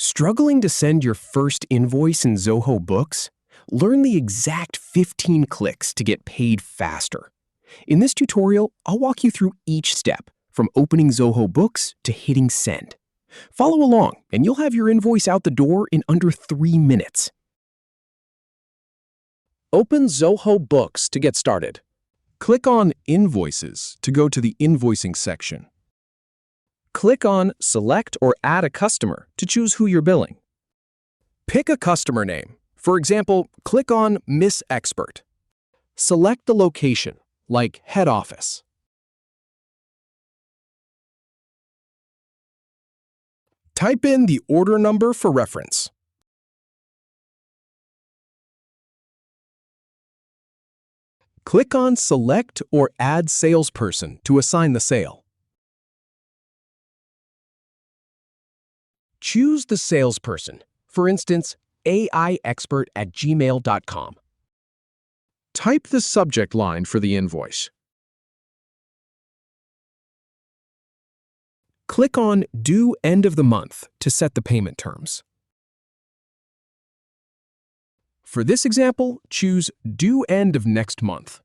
Struggling to send your first invoice in Zoho Books? Learn the exact 15 clicks to get paid faster. In this tutorial, I'll walk you through each step, from opening Zoho Books to hitting send. Follow along, and you'll have your invoice out the door in under 3 minutes. Open Zoho Books to get started. Click on Invoices to go to the Invoicing section. Click on Select or Add a Customer to choose who you're billing. Pick a customer name. For example, click on Miss Expert. Select the location, like Head Office. Type in the order number for reference. Click on Select or Add Salesperson to assign the sale. Choose the salesperson, for instance, aiexpert@gmail.com. Type the subject line for the invoice. Click on Due End of the Month to set the payment terms. For this example, choose Due End of Next Month.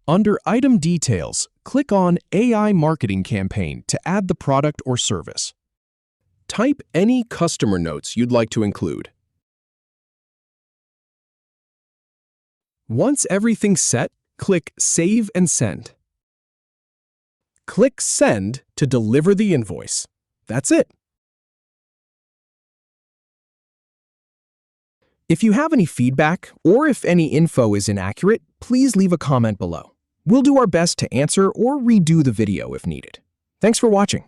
Under Item Details, click on AI Marketing Campaign to add the product or service. Type any customer notes you'd like to include. Once everything's set, click Save and Send. Click Send to deliver the invoice. That's it. If you have any feedback or if any info is inaccurate, please leave a comment below. We'll do our best to answer or redo the video if needed. Thanks for watching.